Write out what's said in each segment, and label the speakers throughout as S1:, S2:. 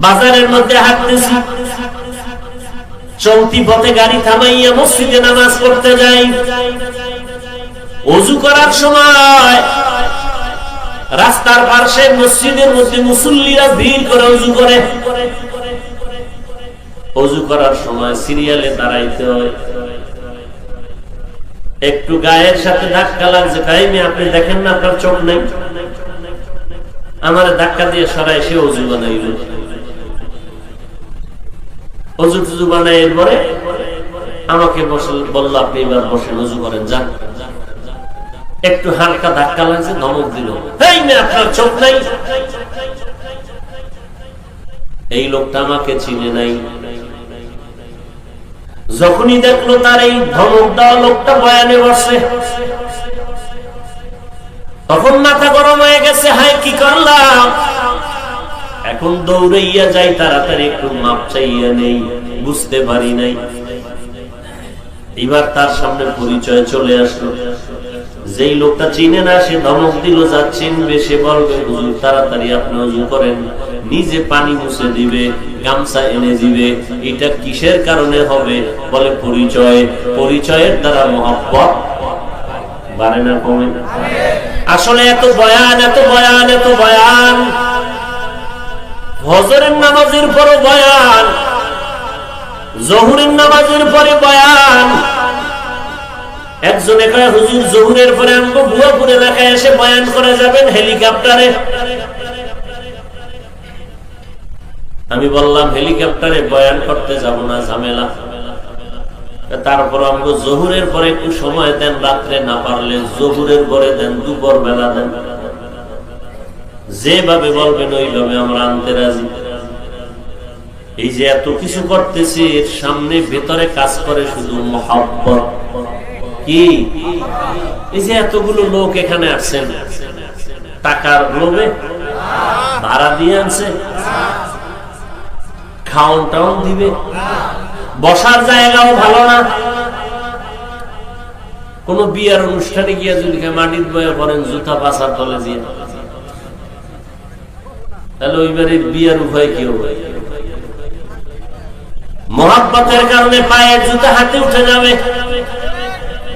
S1: বাজারের মধ্যে হাঁটতেছি, চলতি পথে গাড়ি থামাইয়া মসজিদে নামাজ পড়তে যাই। ওযু করার সময় রাস্তার পাশে মসজিদের মধ্যে মুসল্লিরা ভিড় করে ওযু করে। ওযু করার সময় সিরিয়ালে দাঁড়াইতে হয়। একটু গায়ের সাথে ধাক্কা লাগছে, কাইমি আপনি দেখেন না আপনার চোখ নেই? আমার ধাক্কা দিয়ে সরাই সে ওযু বানাইল। ওযু টুযু বানাই এরপরে আমাকে বলল আপনি এবার বসে ওযু করেন, যান। একটু হালকা ধাক্কা লাগছে, ধমক দিল, এই মেয়ে আপনার চোখ নাই? এই লোকটা আমাকে চিনে নাই। যখনই দেখলো তার এই ধমক দেওয়া লোকটা বয়ানে বসে, তখন মাথা গরম হয়ে গেছে, হায় কি করলাম। এখন দৌড়াইয়া যাই, তাড়াতাড়ি একটু মাপ চাইয়া নেই, বুঝতে পারি নাই। এবার তার সামনে পরিচয় চলে আসলো। যেই লোকটা চিনে না সে ধমক দিল, যা চিনবে সে বলবে হুজুর তাড়াতাড়ি আপনি ওযু করেন, নিজে পানি মুছে দিবে, গামছা এনে দিবে। এটা কিসের কারণে হবে? বলে পরিচয়। পরিচয়ের দ্বারা মহব্বত বাড়ে না কমে? আসলে এত বয়ান, এত বয়ান, এত বয়ান, ফজরের নামাজের পরে বয়ান, জোহরের নামাজের পরে বয়ান। একজনে কয় হুজুর জোহরের পরে আমগো বুয়াপুর এলাকায় এসে বয়ান করে যাবেন হেলিকপ্টারে। আমি বললাম হেলিকপ্টারে বয়ান করতে যাব না, ঝামেলা। তারপর আমগো জোহরের পরে একটু সময় দেন, রাত্রে না পারলে জোহরের পরে দেন, দুপুর বেলা দেন, যেভাবে বলবেন ওইভাবে আমরা আনতে রাজি। এই যে এত কিছু করতেছি, এর সামনে ভেতরে কাজ করে শুধু মহব্বত। কি এই যে এতগুলো লোক এখানে আসছেন টাকার লোভে? ভাড়া দিয়ে আনছে? খাওন টাউন দিবে? বসার জায়গাও ভালো না। কোন বিয়ার অনুষ্ঠানে গিয়া যদি মাটির বয়ে পড়েন, জুতা পাশার তলে দিয়ে, তাহলে ওই বাড়ির বিয়ার উভয় কি হবে? মহব্বতের কারণে পায়ের জুতা হাতে উঠে যাবে,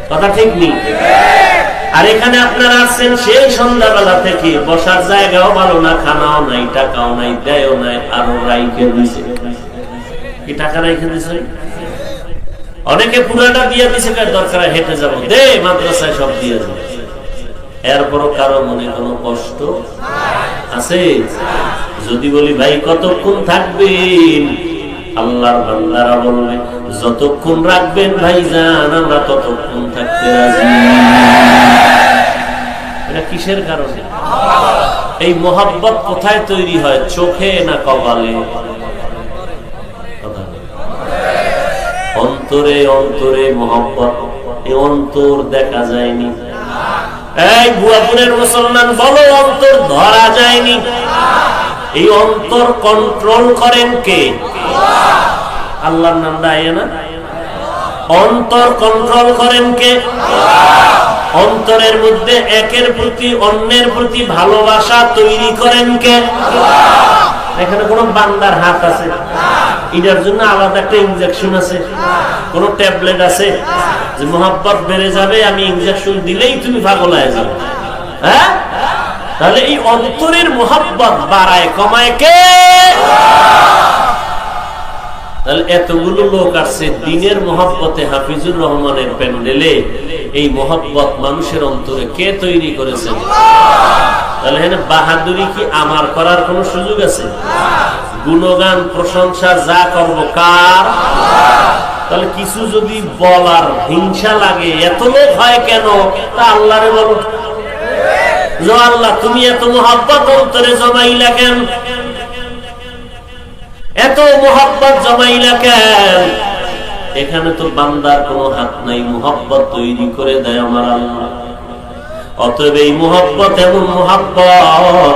S1: কথা ঠিক নেই? আর এখানে আপনারা আসছেন সেই সন্ধ্যাবেলা থেকে, বসার জায়গাও ভালো না, খানাও নাই, টাকাও নাই, দেয়ও নাই, আরো রাইখে দিছে। কি টাকা রাইখে দিছে? অনেকে পুরাটা দিয়ে দিছে, দরকার হেঁটে যাবো, দে মাদ্রাসায় সব দিয়ে যাবো। এরপরও কারো মনে কোনো কষ্ট আছে? যদি বলি ভাই কতক্ষণ থাকবেন, আল্লাহর বান্দারা বলবে যতক্ষণ রাখবেন ভাইজান আমরা ততক্ষণ থাকতে রাজি। এটা কিসের কারণে? এই মহব্বত কোথায় তৈরি হয়? চোখে না কপালে? অন্তরে। অন্তরে মহব্বত, এই অন্তর দেখা যায়নি। এই বুয়াপুরের মুসলমান বলো, অন্তর ধরা যায়নি। এই অন্তর কন্ট্রোল করেন কে? আল্লাহর নাম দেয় না? অন্তর কন্ট্রোল করেন কে? অন্তরের মধ্যে একের প্রতি অন্যের প্রতি ভালোবাসা তৈরি করেন কে? এখানে কোন বান্দার হাত আছে? এটার জন্য আলাদা একটা ইনজেকশন আছে? কোন ট্যাবলেট আছে যে মহব্বত বেড়ে যাবে, আমি ইনজেকশন দিলেই তুমি পাগল হয়ে যাবে? হ্যাঁ? তাহলে এই অন্তরের মহব্বত বাড়ায় কমায় কে? তাহলে এতগুলো লোক আসছে দিনের মহব্বতে, হাফিজুর রহমানের প্যান্ডেলে এই মহব্বত মানুষের অন্তরে কে তৈরি করেছেন? তাহলে এখানে বাহাদুরি কি আমার করার কোন সুযোগ আছে? গুণগান প্রশংসা যা করবো কার? তাহলে কিছু যদি বলার হিংসা লাগে, এত লোক হয় কেন? তা আল্লাহরে বলো, আল্লাহ তুমি এত মহব্বত অন্তরে জমাইলা কেন? এত মহব্বত জমাইলা কেন? এখানে তো বান্দার কোনো হাত নাই, মহব্বত তৈরি করে দেয় আমার আল্লাহ। অতএব এই মহব্বত এমন মহব্বত,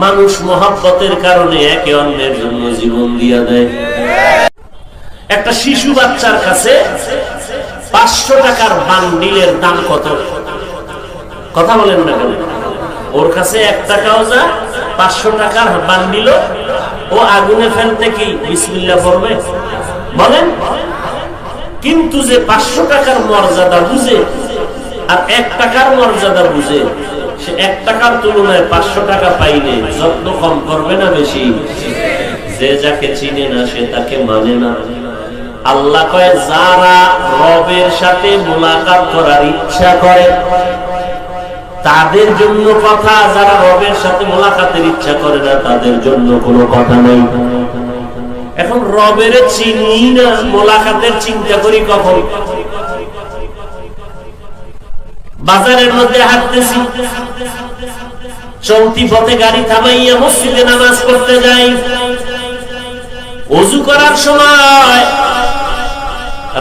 S1: মানুষ মহব্বতের কারণে একে অন্যের জন্য জীবন দিয়া দেয়। একটা শিশু বাচ্চার কাছে 500 টাকার বান্ডিলের দাম কত? কথা বলেন না কেন? ওর কাছে 1 টাকাও যা, 500 টাকার বান্ডিল ও আগুনে ফেলতে কি বিসমিল্লাহ পড়বে? বলেন। কিন্তু যে 500 টাকার মর্যাদা বুঝে আর 1 টাকার মর্যাদা বুঝে, সে 1 টাকার তুলনায় 500 টাকা পাইলে যত্ন কম করবে না বেশি? যে যাকে চিনে না সে তাকে মানে না। আল্লাহ কয় যারা রবের সাথে মুলাকাত করার ইচ্ছা করে তাদের জন্য কথা, যারা রবের সাথে মুলাকাতের ইচ্ছা করে না তাদের জন্য কোনো কথা নেই। এখন রবের চিনি না, মুলাকাতের চিন্তা করি কখন? বাজারের মধ্যে হাঁটতেছি, চলতি পথে গাড়ি থামাইয়া মসজিদে নামাজ পড়তে যাই, ওযু করার সময়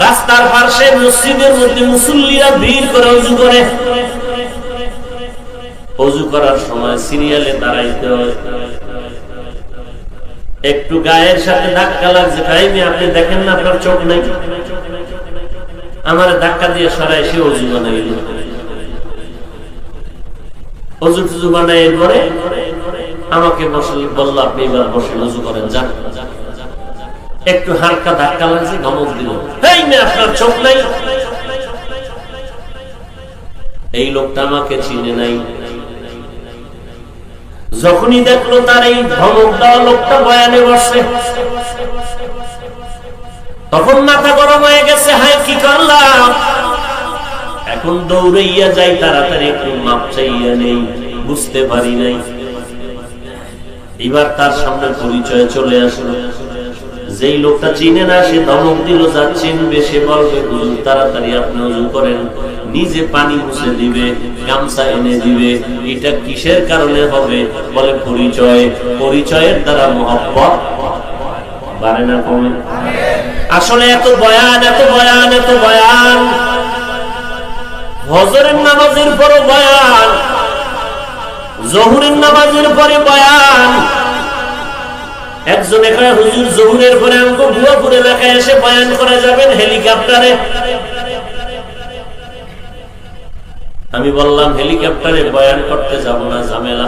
S1: রাস্তার পাশে মসজিদের মধ্যে মুসল্লিরা ভিড় করে ওযু করে। ওযু করার সময় সিরিয়ালে দাঁড়াইতে হয়, একটু গায়ের সাথে ধাক্কা লাগছে, ভাইমি আপনি দেখেন না আপনার চোখ নাই? আমার ধাক্কা দিয়ে সরাই সে ওযু বানাইল। ওযু টুযু বানাই পরে আমাকে বলল আপনি এবার বসে ওযু করেন, যান। একটু হালকা ধাক্কা লাগছে, ধমক দিল, এই মেয়ে আপনার চোখ নাই? এই লোকটা আমাকে চিনে নাই। যখনই দেখলো তার এই ধমক দেওয়া লোকটা বয়ানে বসে, তখন মাথা গরম হয়ে গেছে, হায় কি করলাম। এখন দৌড়াইয়া যাই, তাড়াতাড়ি একটু মাপ চাইয়া নেই, বুঝতে পারি নাই। এবার তার সামনে পরিচয় চলে আসলো। যেই লোকটা চিনে না সে ধমক দিল, যা চিনবে সে বলবে হুজুর তাড়াতাড়ি আপনি ওযু করেন, নিজে পানি মুছে দিবে, গামছা এনে দিবে। এটা কিসের কারণে হবে? বলে পরিচয়। পরিচয়ের দ্বারা মহব্বত বাড়ে না কমে? আসলে এত বয়ান, এত বয়ান, এত বয়ান, ফজরের নামাজের পরে বয়ান, জোহরের নামাজের পরে বয়ান। একজন এখানে হুজুর জোহরের পরে আমাকে বুয়াপুর এলাকায় এসে বয়ান করে যাবেন হেলিকপ্টারে। আমি বললাম হেলিকপ্টারে বয়ান করতে যাব না, ঝামেলা।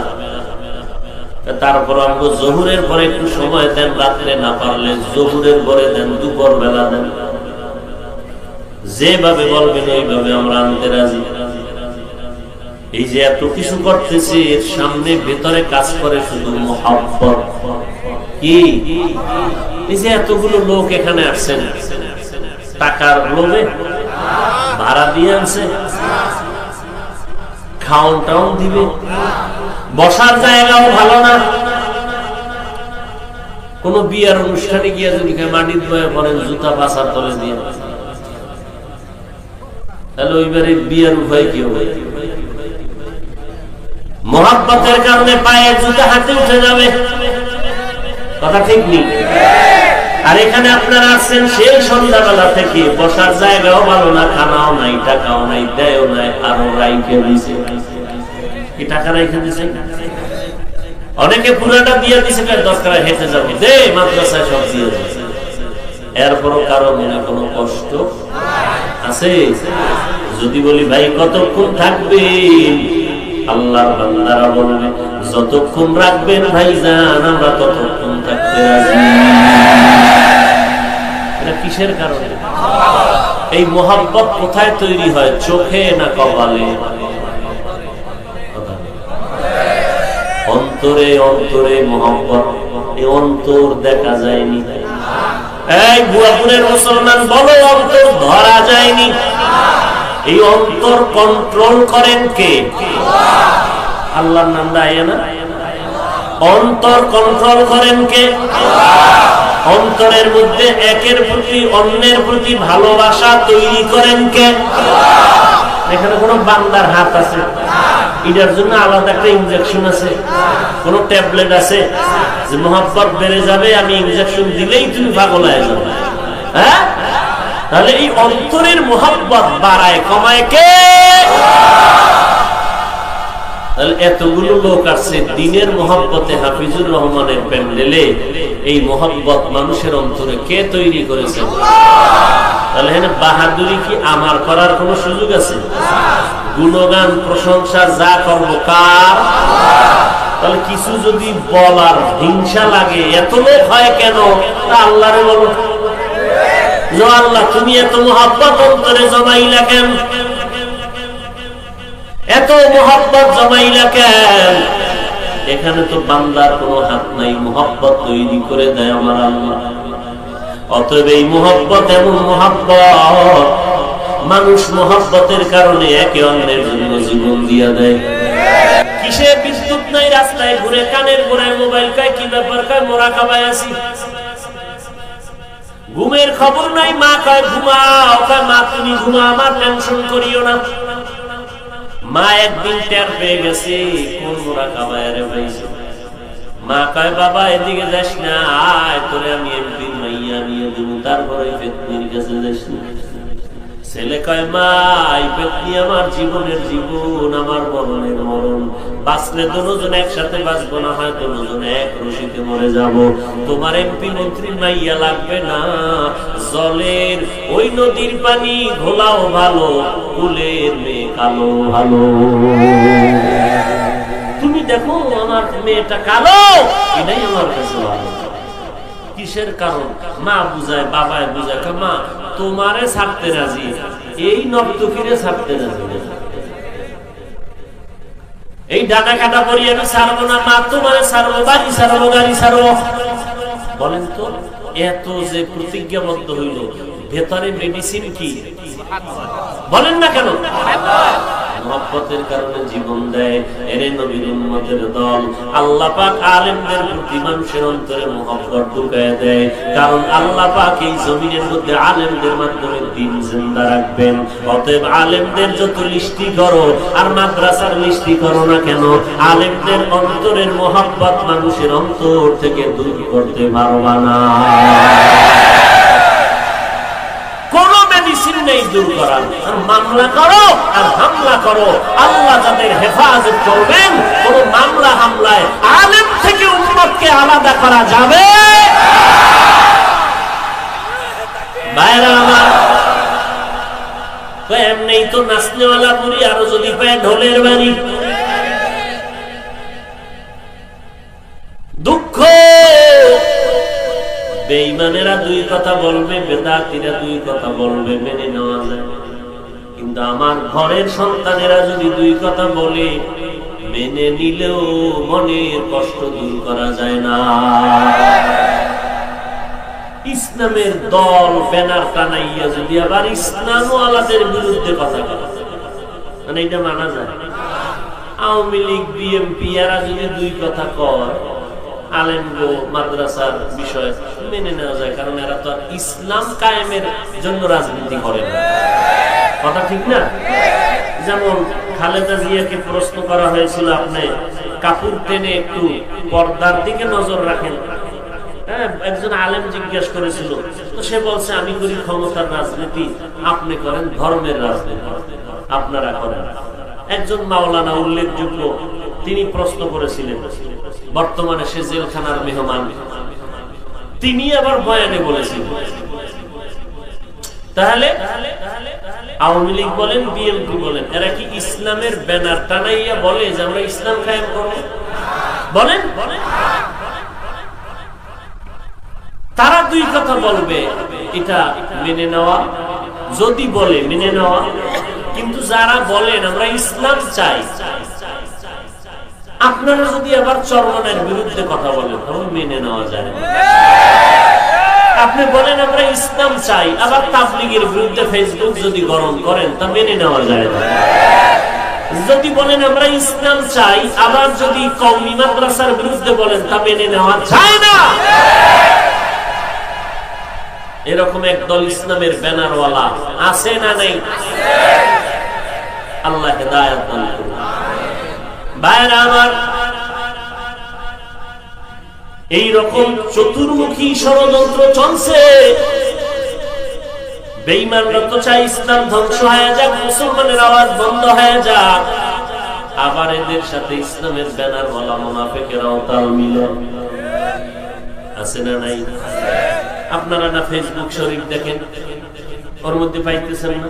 S1: তারপর আমাকে জোহরের পরে একটু সময় দেন, রাত্রে না পারলে জোহরের পরে দেন, দুপুর বেলা দেন, যেভাবে বলবেন ওইভাবে আমরা আনতে রাজি। এই যে এত কিছু করতেছি, এর সামনে ভেতরে কাজ করে শুধু মুহাব্বত। কি এই যে এতগুলো লোক এখানে আসছেন টাকার লোভে, ভাড়া দিয়ে আনছে, খাওন টাউন দিবে, বসার জায়গাও ভালো না। কোন বিয়ার অনুষ্ঠানে গিয়ে যদি মাটির বয়ে পড়েন জুতা পাশার তলে দিয়ে, তাহলে ওইবারে বিয়ার উভয় কি হবে? মুহাব্বতের কারণে পায়ের জুতা হাতে উঠে যাবে, কথা ঠিক নেই? আর এখানে আপনারা আসছেন সেই সন্ধ্যাবেলা থেকে, বসার জায়গাও ভালো না, খানাও নাই, টাকাও নাই, দেয়ও নাই, আরো রাইখে দিছে। কি টাকা রাইখে দিছে? অনেকে পুরাটা দিয়ে দিছে, দরকার হেঁটে যাবে, দে মাদ্রাসায় সব দিয়ে দিচ্ছে। এরপরও কারো মনে কোনো কষ্ট আছে? যদি বলি ভাই কতক্ষণ থাকবেন, আল্লাহর বান্দারা বলবে যতক্ষণ রাখবেন ভাইজান আমরা ততক্ষণ থাকতে রাজি। এটা কিসের কারণে? এই মুহাব্বত কোথায় তৈরি হয়? চোখে না কপালে? অন্তরে। অন্তরে মুহাব্বত, এই অন্তর দেখা যায়নি। এই বুয়াপুরের মুসলমান বলো, অন্তর ধরা যায়নি। এই অন্তর কন্ট্রোল করেন কে? আল্লাহর নাম দেয় না? অন্তর কন্ট্রোল করেন কে? অন্তরের মধ্যে একের প্রতি অন্যের প্রতি ভালোবাসা তৈরি করেন কে? এখানে কোন বান্দার হাত আছে? এটার জন্য আলাদা একটা ইনজেকশন আছে? কোন ট্যাবলেট আছে যে মুহাব্বত বেড়ে যাবে, আমি ইনজেকশন দিলেই তুমি পাগল হয়ে যাবে? হ্যাঁ, তাহলে এই অন্তরের মুহাব্বত বাড়ায় কমায় কে? তাহলে এতগুলো লোক আছে দিনের মুহাব্বতে হাফিজুর রহমানের প্যান্ডেলে, এই মুহাব্বত মানুষের অন্তরে কে তৈরি করেছে? তাহলে হ্যাঁ, বাহাদুরি কি আমার করার কোন সুযোগ আছে? গুণগান প্রশংসা যা করবো কার? তাহলে কিছু যদি বলার হিংসা লাগে, এত লোক হয় কেন, তা আল্লাহরে বলো, আল্লাহ তুমি এত মোহাব্বত অন্তরে জমাইলা কেন, এত মোহাব্বত জমাইলা কেন? এখানে তো বান্দার কোনো হাত নাই, মোহাব্বত তৈরি করে দেয় আমার আল্লাহ। অতএব এই মোহাব্বত এমন মোহাব্বত, মানুষ মোহাব্বতের কারণে একে অন্যের জন্য জীবন দিয়া দেয়। কিসে বিদ্যুৎ নাই, রাস্তায় ঘুরে কানের গোড়ায় মোবাইল কয়, কি ব্যাপার কয়, মোরাকাবায় আছি। ঘুমের খবর নাই, মা কয় ঘুমাও, কয় মা তুমি ঘুমা, আমার টেনশন করিও না। মা একদিন টের পেয়ে গেছে কোন মোরাকাবায় রে ভাই। মা কয় বাবা এদিকে যাস না, আয় তোরে আমি একদিন মাইয়া নিয়ে দেবো, তারপরে পেতনির কাছে যাস না। ছেলে কয় মা এই পেতনি আমার জীবনের জীবন, আমার মরণের মরণ, বাঁচলে দুজন একসাথে বাঁচবো, না হয় দুজন এক রশিতে মরে যাব। তোমার এমপি মন্ত্রী মাইয়া লাগবে না, জলের ওই নদীর পানি ঘোলাও ভালো, কুলের মেয়ে কালো ভালো। তুমি দেখো আমার মেয়েটা কালো, এটাই আমার কাছে ভালো। কিসের কারণ? মা বুঝায়, বাবায় বুঝায়, মা তোমারে ছাড়তে রাজি, এই নর্তকীরে ছাড়তে রাজি, এই ডানা কাটা পরি আমি ছাড়বো না, মা তোমারে ছাড়বো, বাড়ি ছাড়বো, গাড়ি ছাড়বো। বলেন তো এত যে প্রতিজ্ঞাবদ্ধ হইল, ভেতরে মেডিসিন কি? বলেন না কেন? মহব্বতের কারণে জীবন দেয়। এরে নবীর উম্মতের দল, আল্লাহ পাক আলেমদের প্রতি মানুষের অন্তরে মহব্বত ঢুকায় দেয়, কারণ আল্লাহ পাক এই জমিনের মধ্যে আলেমদের মাধ্যমে দ্বীন জিন্দা রাখবেন। অতএব আলেমদের যত লিস্টি করো আর মাদ্রাসার লিস্টি করো না কেন, আলেমদের অন্তরের মহব্বত মানুষের অন্তর থেকে দূর করতে পারবা না। কোন মেডিসিন নেই দূর করার। মামলা করো আর হামলা করো, আল্লাহ যাদের হেফাজত করবেন। কোন মামলা হামলায় আলেম থেকে উম্মতকে আলাদা করা যাবে? ভাইরা আমার, এমনি তো নাচনেওয়ালা বুড়ি, আরো যদি পায় ঢোলের বাড়ি। দুঃখ, বেঈমানেরা দুই কথা বলবে, বেদাতীরা দুই কথা বলবে, মেনে নেওয়া যায়। কিন্তু আমার ঘরের সন্তানেরা যদি দুই কথা বলে, মেনে নিলেও মনের কষ্ট দূর করা যায় না। ইসলামের দল ব্যানার টানাইয়া যদি আবার ইসলামওয়ালাদের বিরুদ্ধে কথা বলে, মানে এটা মানা যায়? আওয়ামী লীগ, বিএনপি এরা যদি দুই কথা কয়, আলেম মাদ্রাসার বিষয় মেনে নেওয়া যায়, কারণ এরা তো ইসলাম কায়েমের জন্য রাজনীতি করে না। কথা ঠিক না? যেমন খালেদা জিয়াকে প্রশ্ন করা হয়েছিল, আপনি কাপড় টেনে একটু পর্দার দিকে নজর রাখেন। হ্যাঁ, একজন আলেম জিজ্ঞেস করেছিল, তো সে বলছে আমি করি ক্ষমতার রাজনীতি, আপনি করেন ধর্মের রাজনীতি, আপনারা করেন। একজন মাওলানা উল্লেখযোগ্য, তিনি প্রশ্ন করেছিলেন, বর্তমানে সে জেলখানার মেহমান, তিনি আবার বয়ানে বলেছিলেন, তাহলে আওয়ামী লীগ বলেন, বিএনপি বলেন, এরা কি ইসলামের ব্যানার টানাইয়া বলে যে আমরা ইসলাম কায়েম করব? বলেন, তারা দুই কথা বলবে, এটা মেনে নেওয়া, যদি বলে মেনে নেওয়া। কিন্তু যারা বলেন আমরা ইসলাম চাই, আপনারা যদি আবার চরমনের বিরুদ্ধে কথা বলেন, তখন মেনে নেওয়া যায়। আপনি বলেন আমরা ইসলাম চাই, আবার তাবলীগের বিরুদ্ধে ফেসবুক যদি গরম করেন, তা মেনে নেওয়া যায় না। যদি বলেন আমরা ইসলাম চাই, আবার যদি কওমি মাদ্রাসার বিরুদ্ধে বলেন, তা মেনে নেওয়া যায় না। এরকম একদল ইসলামের ব্যানারওয়ালা আছে না নাই? আল্লাহ হেদায়েত দান করুন। ভাইরা আমার, এই রকম চতুর্মুখী ষড়যন্ত্র চলছে। বেঈমানরা তো চায় ইসলাম ধ্বংস হয়ে যাক, মুসলমানের আওয়াজ বন্ধ হয়ে যাক। আবার এদের সাথে ইসলামের ব্যানারওয়ালা মুনাফিকেরাও তাল মিলায়। আছে না নাই? আপনারা না ফেসবুক শরীফ দেখেন, ওর মধ্যে পাইতেছেন না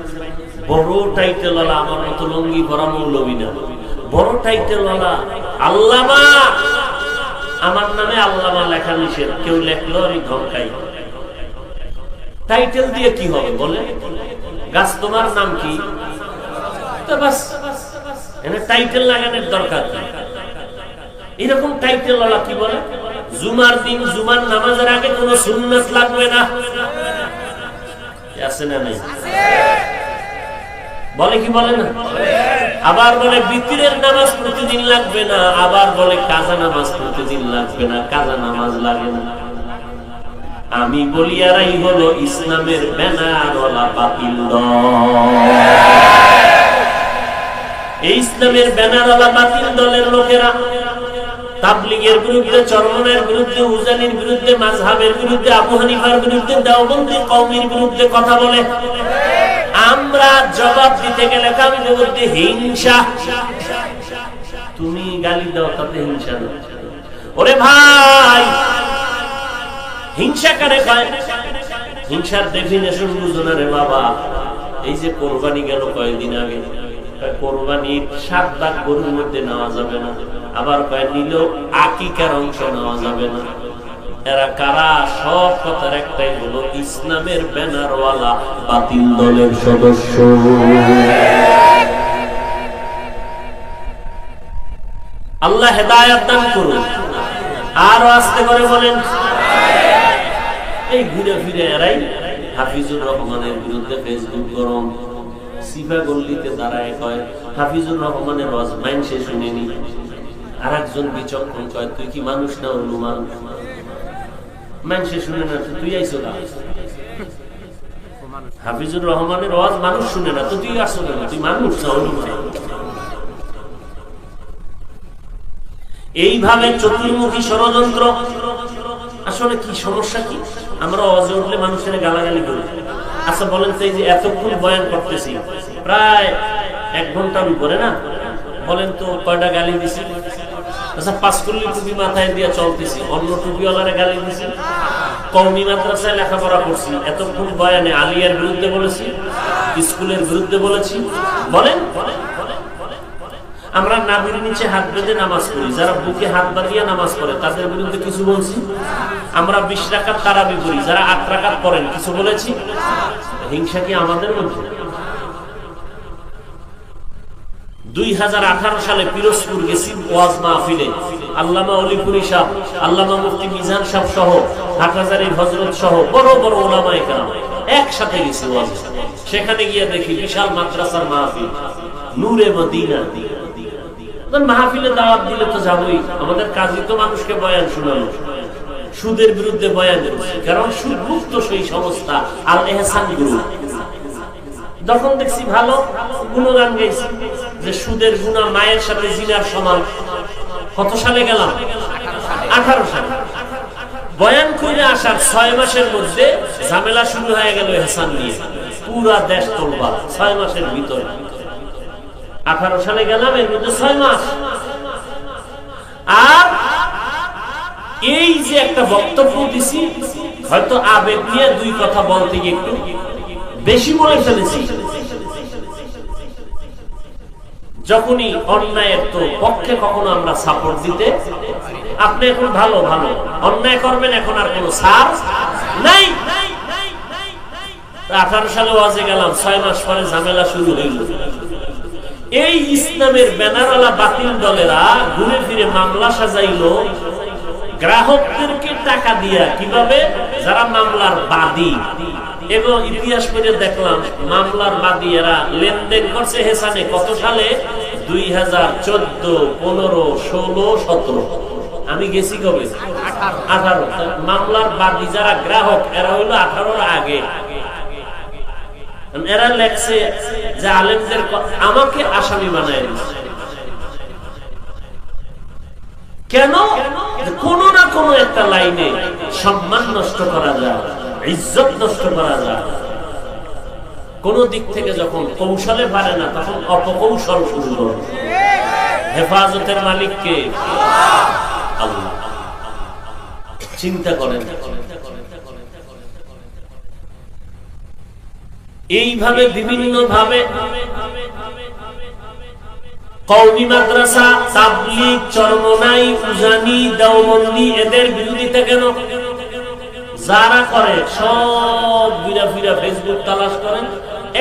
S1: বড় টাইটেল ওয়ালা, আমার মতো লঙ্গি ভরা মৌলবী না, বড় টাইটেল ওয়ালা আল্লামা, আমার নামে আল্লামা লেখা নিষেধ, কেউ লেখলো আমি ধমকাই। টাইটেল দিয়ে কি হবে বলে? গাছ তোমার নাম কি? তো বাস, এখানে টাইটেল লাগানোর দরকার নেই। এরকম টাইটেল ওয়ালা কি বলে, জুমার দিন জুমার নামাজের আগে কোনো সুন্নাত লাগবে না, আছে না নাই? বলে কি বলে না? আবার বলে বিতিরের নামাজ প্রতিদিন লাগবে না, আবার বলে কাজা নামাজ প্রতিদিন লাগবে না, কাজা নামাজ লাগে না। আমি বলি এরাই হলো ইসলামের ব্যানারওয়ালা বাতিল দল। এই ইসলামের ব্যানারওয়ালা বাতিল দলের লোকেরা তাবলীগের বিরুদ্ধে, চরমনের বিরুদ্ধে, উজানির বিরুদ্ধে, মাযহাবের বিরুদ্ধে, আবু হানিফার বিরুদ্ধে, দেওবন্দি কওমের বিরুদ্ধে কথা বলে। আমরা জবাব দিতে গেলে কামের বিরুদ্ধে হিংসা। তুমি গালি দাও তাতে হিংসা না। ওরে ভাই, হিংসা কারে কয়? হিংসার ডেফিনেশন বুঝো না রে বাবা। এই যে কোরবানি গেল কয়েকদিন আগে, কোরবানির 7 ভাগ গরুর মধ্যে নেওয়া যাবে না, আবার কয় নিলেও আকিকার অংশ নেওয়া যাবে না। এরা কারা? সব কথার একটাই হলো ইসলামের ব্যানারওয়ালা বাতিল দলের সদস্য। আল্লাহ হেদায়েত দান করুন। আর আস্তে করে বলেন, এই ঘুরে ফিরে এরাই হাফিজুর রহমানের বিরুদ্ধে ফেসবুক গরম, সিফা গল্লিতে দাঁড়ায় কয় হাফিজুর রহমানের ওয়াজ মাইনসে শুনেনি। আর একজন বিচক্ষণ কয় তুই কি মানুষ না অনুমান, মাইনসে শুনে না, তুই আইছো না। হাফিজুর রহমানের ওয়াজ মানুষ শুনে না, তো তুই আসো না, তুই মানুষ না অনুমান। এইভাবে চতুর্মুখী ষড়যন্ত্র। আসলে কি সমস্যা কি? আমরা ওয়াজে উঠলে মানুষের গালাগালি করি। আচ্ছা বলেন তো, এই যে এতক্ষণ বয়ান করতেছি, প্রায় 1 ঘন্টার উপরে না, বলেন তো কয়টা গালি দিছি? আচ্ছা 5 কুল্লি টুপি মাথায় দিয়ে চলতেছি, অন্য টুপিওয়ালারে গালি দিছি। কওমি মাদ্রাসায় লেখাপড়া করছি, এতক্ষণ বয়ানে আলিয়ার বিরুদ্ধে বলেছি, স্কুলের বিরুদ্ধে বলেছি। বলেন, আমরা নাভির নিচে হাত বেঁধে নামাজ পড়ি, যারা বুকে হাত বাঁধিয়ে নামাজ পড়ে তাদের বিরুদ্ধে কিছু বলছি? আমরা 20 রাকাত তারাবি পড়ি, যারা 8 রাকাত পড়েন কিছু বলেছি? হিংসা কি আমাদের মধ্যে? 2018 সালে পিরোজপুর গেছি ওয়াজ মাহফিলে, আল্লামা অলিপুরি সাহেব, আল্লামা মুফতি মিজান সাহেব সহ, হাটহাজারী হযরত সহ বড় বড় উলামায়ে কেরাম একসাথে গেছি ওয়াজ। সেখানে গিয়ে দেখি বিশাল মাদ্রাসার মাহফিল, নূরে মদিনা। মাহফিলে দাওয়াত দিলে তো যাবই, আমাদের কাজই তো মানুষকে বয়ান শোনানো। সুদের বিরুদ্ধে বয়ান করছি, কারণ সুদ মুক্ত সেই সংস্থা আল এহসান গ্রুপ। যখন দেখছি ভালো গুণগান গাইছি যে সুদের গুনাহ মায়ের সাথে জিনার সমান। কত সালে গেলাম? 18 সালে। বয়ান করে আসার 6 মাসের মধ্যে ঝামেলা শুরু হয়ে গেল এহসান নিয়ে, পুরা দেশ তোলপাড় 6 মাসের ভিতরে। 18 সালে গেলাম, এর মধ্যে 6 মাস। আর এই যে একটা বক্তব্য দিছি, হয়তো আবেগ নিয়ে 2 কথা বলতে গিয়ে একটু বেশি বলে ফেলেছি। যখনই অন্যায়ের তো পক্ষে কখনো আমরা সাপোর্ট দিতে, আপনি এখন ভালো ভালো অন্যায় করবেন, এখন আর কোনো ছাড় নাই। 18 সালে ওয়াজে গেলাম, 6 মাস পরে ঝামেলা শুরু হইল। এই ইসলামের ব্যানারওয়ালা বাতিল দলেরা ঘুরে ফিরে মামলা সাজাইলো গ্রাহকদেরকে টাকা দিয়া। কিভাবে? যারা মামলার বাদী। এবং ইতিহাস পড়ে দেখলাম মামলার বাদী এরা লেনদেন করছে হেসানে কত সালে? 2014, 15, 16, 17। আমি গেছি কবে? 18। মামলার বাদী যারা গ্রাহক এরা হইলো 18-র আগে। এরা লেখছে যে আলেমদের আমাকে আসামি বানায় দিচ্ছে। কেন? কোন না কোন একটা লাইনে সম্মান নষ্ট করা যায়, ইজ্জত নষ্ট করা যায়। কোন দিক থেকে যখন কৌশলে পারে না, তখন অপকৌশল শুরু করে। হেফাজতের মালিক কে? আল্লাহ। চিন্তা করেন। এইভাবে বিভিন্ন ভাবে কওমি মাদ্রাসা, তাবলীগ, চরমনাই, উজানি, দেওবন্দি এদের বিরোধিতা কেন? যারা করে সব ফিরা ফেসবুক তালাশ করেন,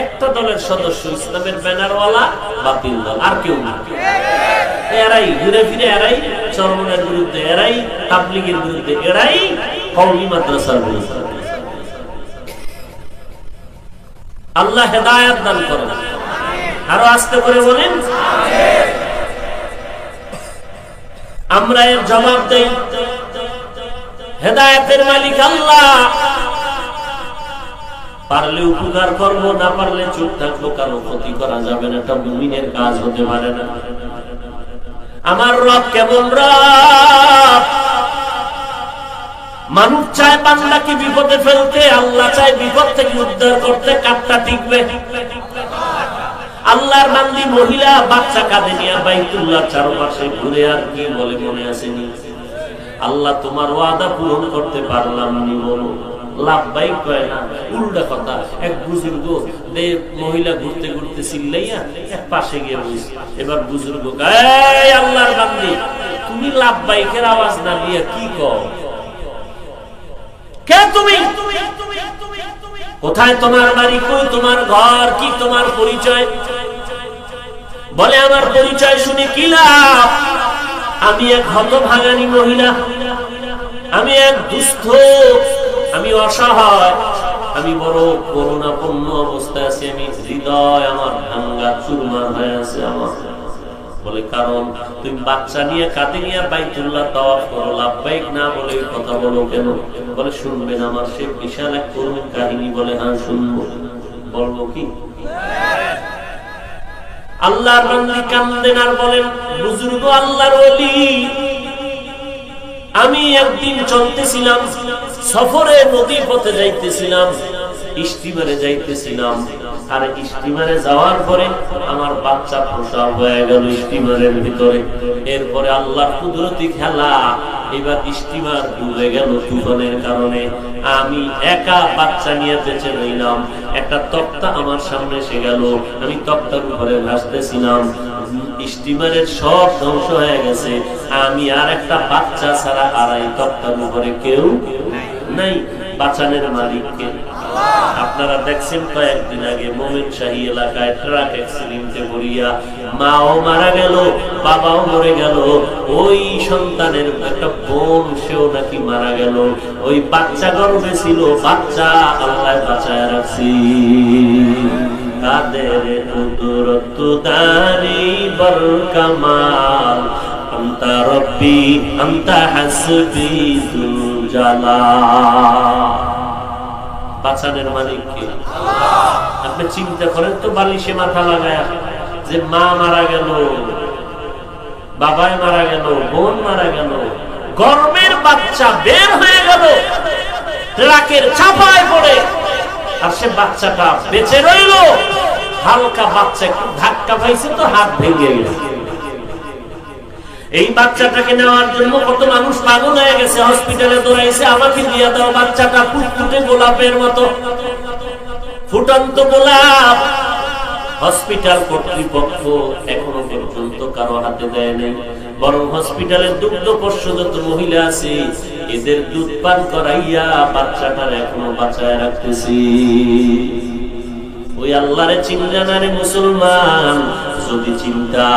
S1: একটা দলের সদস্য ইসলামের ব্যানারওয়ালা বাতিল দল, আর কেউ না। এরাই ঘুরে ফিরে, এরাই চরমনের বিরুদ্ধে, এরাই তাবলীগের বিরুদ্ধে, এরাই কওমি মাদ্রাসার বিরুদ্ধে। আল্লাহ হেদায়েত দান করেন। আরো আস্তে করে বলেন। আমরা এর জবাব দেই, হেদায়েতের মালিক আল্লাহ। পারলে উপকার করব, না পারলে চুপ থাকবো, কারো ক্ষতি করা যাবে না, এটা মুমিনের কাজ হতে পারে না। আমার রব কেমন রব? মানুষ চায় বান্দাকে বিপদে ফেলতে, আল্লাহ চায় বিপদ থেকে উদ্ধার করতে। কাটটা টিকবে। আল্লাহর বান্দি মহিলা বাচ্চা কাঁধে নিয়ে বাইতুল্লাহর চারপাশে ঘুরে, আর কি বলে মনে আসেনি? আল্লাহ তোমার ওয়াদা পূরণ করতে পারলাম নি, বলো লাভবাই কয় না, উল্টা কথা। এক বুজুর্গ মহিলা ঘুরতে ঘুরতে চিল্লাইয়া এক পাশে গিয়ে বসে। এবার বুজুর্গ, এই আল্লাহর বান্দি, তুমি লাভবাইকের আওয়াজ না দিয়া কি কও? কে তুমি? কোথায় তোমার বাড়ি? কই তোমার ঘর? কি তোমার পরিচয়? বলে আমার পরিচয় শুনে কি লাভ? আমি এক হতভাগানী মহিলা, আমি এক দুস্থ, আমি অসহায়, আমি বড় করুণাপূর্ণ অবস্থায় আছি, আমি হৃদয় আমার ভাঙ্গা চুরমার হয়ে আছে আমার। বলে কারণ তুমি বাচ্চা নিয়ে কাঁধে নিয়ে বাইতুল্লাহ তাওয়াফ করো, লাভবাইক না বলে কথা বলো কেন? বলে শুনবেন আমার সে বিশাল এক করুণ কাহিনী। বলে হ্যাঁ শুনবো। বলবো কি? আল্লাহর বান্দি কান্দেন আর বলেন, বুজুর্গ আল্লাহর ওলি, আমি একদিন চলতেছিলাম সফরে, নদীর পথে যাইতেছিলাম, স্টিমারে যাইতেছিলাম। আর স্টিমারে যাওয়ার পরে আমার বাচ্চা প্রসব হয়ে গেল স্টিমারের ভিতরে। এরপরে আল্লাহর কুদরতি খেলা, এবার স্টিমার ডুবে গেল তুফানের কারণে। আমি একা বাচ্চা নিয়ে বেঁচে রইলাম। একটা তক্তা আমার সামনে এসে গেল, আমি তক্তার উপরে ভাসতেছিলাম। স্টিমারের সব ধ্বংস হয়ে গেছে, আমি আর একটা বাচ্চা ছাড়া আর এই তক্তার উপরে কেউ নাই। বাঁচানের মালিককে আপনারা দেখছেন কয়েকদিন আগে মোমিনশাহী এলাকায় ট্রাক অ্যাক্সিডেন্টে পড়িয়া মাও মারা গেল, বাবাও মরে গেল। ওই সন্তানের একটা বোন, সেও নাকি মারা গেল। ওই বাচ্চা গর্ভে ছিল, বাচ্চা আল্লাহ বাঁচায় রাখছি। কাদের কুদরত দারি বর কামাল, আনতা রব্বি আনতা হাসবি যুল জালাল। বাঁচানের মালিক কে? আপনি চিন্তা করেন তো, বালিশে মাথা লাগায় যে মা মারা গেল, বাবাই মারা গেল, বোন মারা গেল, গর্ভের বাচ্চা বের হয়ে গেল ট্রাকের চাপায় পড়ে, আর সে বাচ্চাটা বেঁচে রইল। হালকা বাচ্চা একটু ধাক্কা পাইছে তো হাত ভেঙে গেছে। এই বাচ্চাটাকে নেওয়ার জন্য কত মানুষ পাগল হয়ে গেছে, হসপিটালে দৌড়াইছে, আমাকে দিয়ে দাও বাচ্চাটা। ফুটফুটে গোলাপের মতো, ফুটন্ত গোলাপ। হসপিটাল কর্তৃপক্ষ এখনো পর্যন্ত কারো হাতে দেয় নাই, বরং হসপিটালের দুগ্ধ পর্ষদ মহিলা আছে, এদের দুধ পান করাইয়া বাচ্চাটার এখনো বাঁচায় রাখতেছি। ওই আল্লাহরে চিন্তা না রে মুসলমান? যদি চিন্তা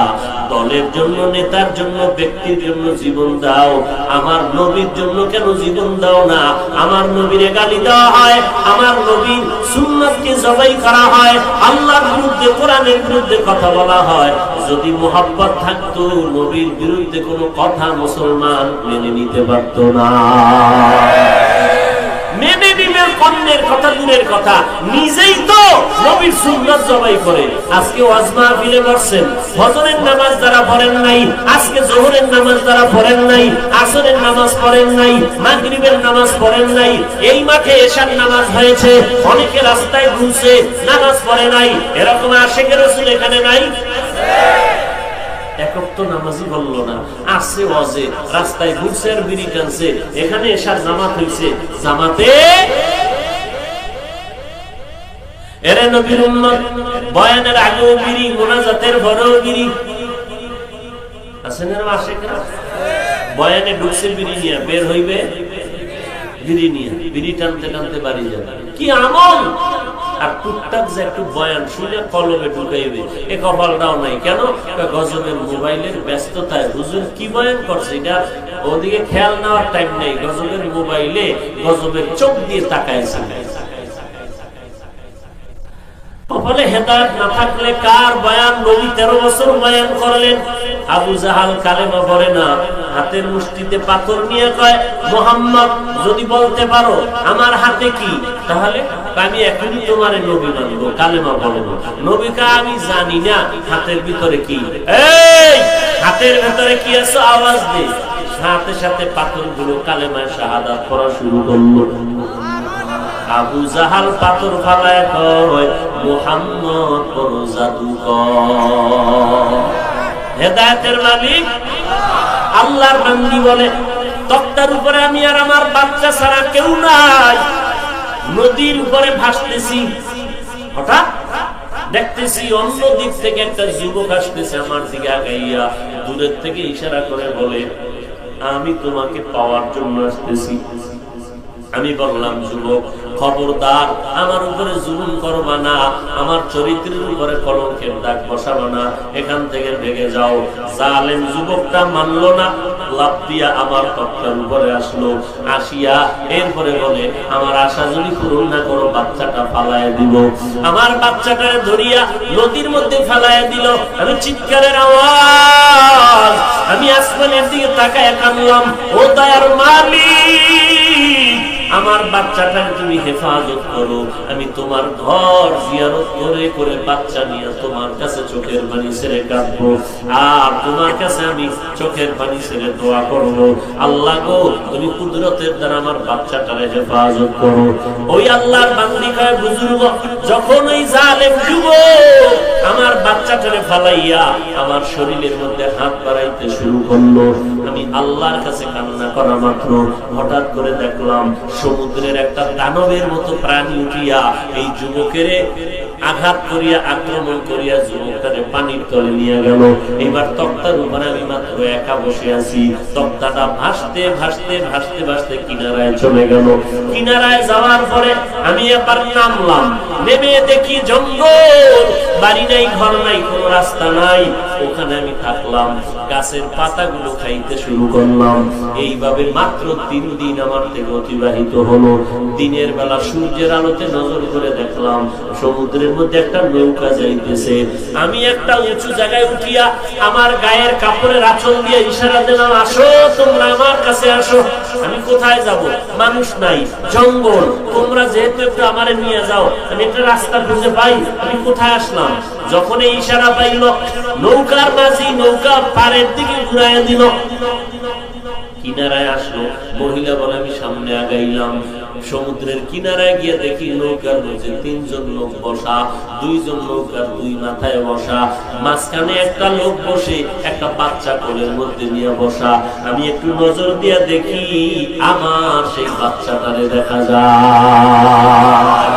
S1: দলের জন্য, নেতার জন্য, ব্যক্তির জন্য জীবন দাও, আমার নবীর জন্য কেন জীবন দাও না? আমার নবীরে গালি দেওয়া হয়, আমার নবীর সুন্নাতকে জবাই করা হয়, আল্লাহর বিরুদ্ধে, কোরআনের বিরুদ্ধে কথা বলা হয়। যদি মোহাব্বত থাকতো, নবীর বিরুদ্ধে কোনো কথা মুসলমান মেনে নিতে পারত না। মেনে নিবে কন্যের কথা দূরের কথা, নিজেই তো নবীর সুন্নাত জবাই করে। আজকে ওয়াজ মাহফিলে বসছেন, ফজরের নামাজ যারা পড়েন নাই, আজকে যোহরের নামাজ যারা পড়েন নাই, আসরের নামাজ পড়েন নাই, মাগরিবের নামাজ পড়েন নাই, এই মাঠে এশার নামাজ হয়েছে, অনেকে রাস্তায় ঘুরছে, নামাজ পড়ে নাই। এরকম আশিকের রাসূল এখানে নাই? একক তো নামাজি বললো না, আসছে ওয়াজে, রাস্তায় ঘুরছে আর বিড়ি টানছে। এখানে এশার জামাত হইছে, জামাতে এরে নবীর উম্মত, বয়ানের আগেও বিড়ি, মোনাজাতের পরেও বিড়ি। আছেন এরকম আশেকরা? বয়ানে ঢুকছে বিড়ি নিয়ে, বের হইবে বিড়ি নিয়ে, বিড়ি টানতে টানতে বাড়ি যাবে। কি আমল! আর টুকটাক যে একটু বয়ান শুনে কলমে ঢুকাইবে, এ কপালটাও নাই। কেন? গজবের মোবাইলের ব্যস্ততায় হুজুর কি বয়ান করছে এটা ওদিকে খেয়াল নেওয়ার টাইম নেই। গজবের মোবাইলে গজবের চোখ দিয়ে তাকাইছে। কপালে হেদায়েত না থাকলে কার বয়ান? নবী 13 বছর বয়ান করলেন। আবু জাহাল কালেমা পড়ে না, হাতের মুষ্টিতে পাথর নিয়ে কয়, মুহাম্মদ যদি বলতে পারো আমার হাতে কি, তাহলে আমি এখনই তোমারে নবী মানবো। কালেমা পড়ে না। নবী কয়, আমি জানি না হাতের ভিতরে কি। এই হাতের ভিতরে কি আছে? আওয়াজ দে। সাথে সাথে পাথরগুলো কালেমায় শাহাদাত পড়া শুরু করলো। আবু জাহাল পাথর ফালায় কয়, মুহাম্মদ বড় জাদুকর। হেদায়েতের মালিক আল্লাহর বান্দি বলে, তক্তার উপরে আমি আর আমার বাচ্চা ছাড়া কেউ নাই, নদীর উপরে ভাসতেছি। হঠাৎ দেখতেছি অন্য দিক থেকে একটা যুবক আসতেছে আমার দিকে আগাইয়া, দূরের থেকে ইশারা করে বলে, আমি তোমাকে পাওয়ার জন্য আসতেছি। আমি বললাম, যুবক খবরদার আমার উপরে জুলুম করবা না, আমার চরিত্রের উপরে কলঙ্কের দাগ বসাবা না, এখান থেকে ভেগে যাও। জালেম যুবকটা মানলো না, লাফ দিয়া আমার তক্তার উপরে আসলো। আসিয়া এরপরে বলে, আমার আশা যদি পূরণ না করো বাচ্চাটা ফালায় দিব। আমার বাচ্চাটারে ধরিয়া নদীর মধ্যে ফালায় দিল। আমি চিৎকারের আওয়াজ, আমি আসমানের দিকে তাকায় কাঁদলাম, ও দয়ার মালিক, আমার বাচ্চাটাকে তুমি হেফাজত করো। আমি তোমার ঘর জিয়ারত করে করে বাচ্চা নিয়ে তোমার কাছে চোখের পানি ছেড়ে কাঁদবো, আর তোমার কাছে আমি চোখের পানি ছেড়ে দোয়া করবো, আল্লাহ গো তুমি কুদরতের দ্বারা আমার বাচ্চাটারে হেফাজত করো। ওই আল্লাহর বান্দি কয়, বুজুর্গ, যখন ওই জালেম যুবক আমার বাচ্চাটারে ফালাইয়া আমার শরীরের মধ্যে হাত বাড়াইতে শুরু করলো, আমি আল্লাহর কাছে কান্না করা মাত্র হঠাৎ করে দেখলাম সমুদ্রের একটা দানবের মতো প্রাণী উঠিয়া এই যুবকের আঘাত করিয়া আক্রমণ করিয়া যুবকটারে পানির তলে নিয়ে গেল। এবার তক্তার উপরে আমি মাত্র একা বসে আছি। তক্তাটা ভাসতে ভাসতে ভাসতে ভাসতে কিনারায় চলে গেল। কিনারায় যাওয়ার পরে আমি এবার নামলাম। নেমে দেখি জঙ্গল, বাড়ি নাই, ঘর নাই, কোনো রাস্তা নাই। ওখানে আমি থাকলাম, গাছের পাতাগুলো খাইতে শুরু করলাম। এইভাবে মাত্র 3 দিন আমার থেকে অতিবাহিত হলো। দিনের বেলা সূর্যের আলোতে নজর করে দেখলাম সমুদ্রের মধ্যে একটা নৌকা যাইতেছে। আমি একটা উঁচু জায়গায় উঠিয়া আমার গায়ের কাপড়ের আঁচল দিয়ে ইশারা দিলাম, আসো তোমরা আমার কাছে আসো। আমি কোথায় যাব? মানুষ নাই, জঙ্গল, তোমরা যেহেতু একটু আমারে নিয়ে যাও, আমি একটা রাস্তা খুঁজে পাই। আমি কোথায় আসলাম? যখন এই ইশারা পাইল, নৌকার মাঝি নৌকা পাড়ের দিকে ঘুরাইয়া দিল। কিনারায় আসলো। মহিলা বলে আমি সামনে আগাইলাম। সমুদ্রের কিনারায় গিয়ে দেখি নৌকার মধ্যে 3 জন লোক বসা, 2 জন নৌকার 2 মাথায় বসা, মাঝখানে একটা লোক বসে একটা বাচ্চা কোলের মধ্যে নিয়ে বসা। আমি একটু নজর দিয়ে দেখি আমার সেই বাচ্চাটারে দেখা যায়।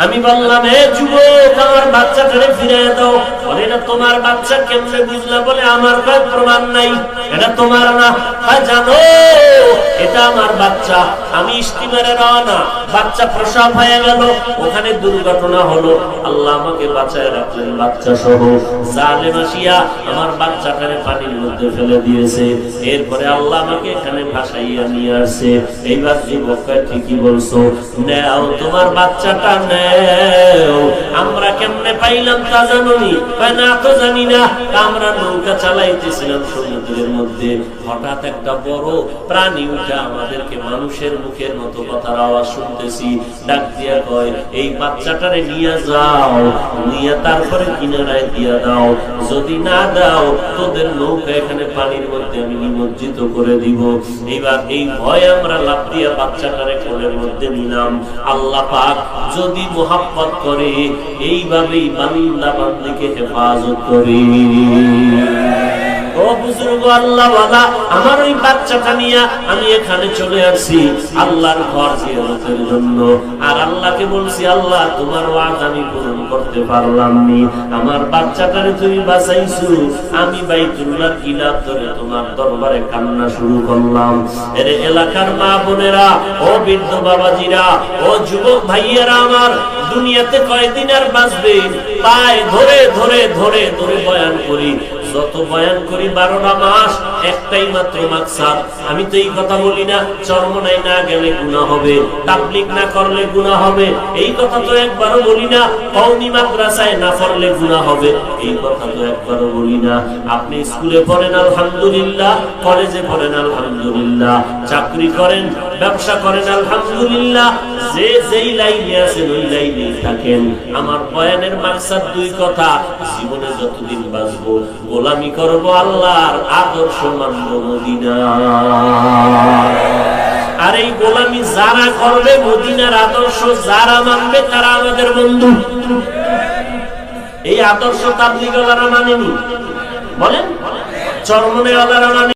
S1: আমি বললাম, হে যুবক, আমার বাচ্চাটারে ফিরিয়ে দাও। বলে, এটা তোমার বাচ্চা। কেমনে বুঝলা? বলে, আমার কোনো প্রমাণ নাই, এটা তোমার না। জানো এটা আমার বাচ্চা। আমি স্টিমারে রওনা, বাচ্চা প্রসব হয়ে গেল, ওখানে দুর্ঘটনা হলো, আল্লাহ আমাকে বাঁচায় রাখলেন বাচ্চা সহ। জালেম আসিয়া আমার বাচ্চাটারে পানির মধ্যে ফেলে দিয়েছে। এরপরে আল্লাহ আমাকে এখানে ভাসাইয়া নিয়ে আসছে। এইবার যুবক ঠিকই বলছো, নেও তোমার বাচ্চাটা নেও। আমরা কেমনে পাইলাম তা জানোনি? না তো জানি না। আমরা নৌকা চালাইতেছিলাম সমুদ্রের মধ্যে, হঠাৎ একটা বড় প্রাণী উঠে আমাদেরকে মানুষের মুখের মতো কথার আওয়াজ শুনতেছি, ডাক দিয়া কয়, এই বাচ্চাটারে নিয়ে যাও, নিয়ে তারপরে কিনারায় দিয়া দাও। যদি না দাও তোদের নৌকা এখানে পানির মধ্যে আমি নিমজ্জিত করে দিব। এবার এই ভয় আমরা লাফ দিয়া বাচ্চাটারে কোলের মধ্যে নিলাম। আল্লাহ পাক যদি মোহাব্বত করে এইভাবেই বান্দা বান্দিকে হেফাজত করে। ও ও বুজুর্গ আল্লাহওয়ালা, আমার ওই বাচ্চাটা নিয়ে আমি এখানে চলে আসছি আল্লাহর ঘর জিয়ারতের জন্য। আর আল্লাহকে বলছি, আল্লাহ তোমার ওয়াদা আমি পূরণ করতে পারলাম নি, আমার বাচ্চাটারে তুমি বাঁচাইছো। আমি বাইতুল্লাহর গিলাফ ধরে তোমার দরবারে কান্না শুরু করলাম। এর এলাকার মা বোনেরা, ও বৃদ্ধ বাবাজিরা, ও যুবক ভাইয়েরা আমার, দুনিয়াতে কয়দিন আর বাঁচবেন? পায়ে ধরে ধরে ধরে ধরে বয়ান করি, যত বয়ান করি 12টা মাস, একটাই মাত্র মাকসাদ। আমি তো এই কথা বলি না চরমনায় না গেলে গুনাহ হবে, তাবলীগ না করলে গুনাহ হবে, এই কথা তো একবারও বলি না কওমি মাদ্রাসায় না পড়লে গুনাহ হবে, এই কথা তো একবারও বলি না। আপনি স্কুলে পড়েন আলহামদুলিল্লাহ, কলেজে পড়েন আলহামদুলিল্লাহ, চাকরি করেন, ব্যবসা করেন আলহামদুলিল্লাহ, যে যেই লাইনে আছেন ওই লাইনে থাকেন। আমার বয়ানের মাকসাদ দুই কথা, জীবনে যতদিন বাঁচবো গোলামি করব আল্লাহর, আদর্শ মানব মদিনার। আর এই গোলামি যারা করবে, মদিনার আদর্শ যারা মানবে, তারা আমাদের বন্ধু। এই আদর্শ তাবলীগওয়ালারা মানেনি, বলেন চরমনাইওয়ালারা মানে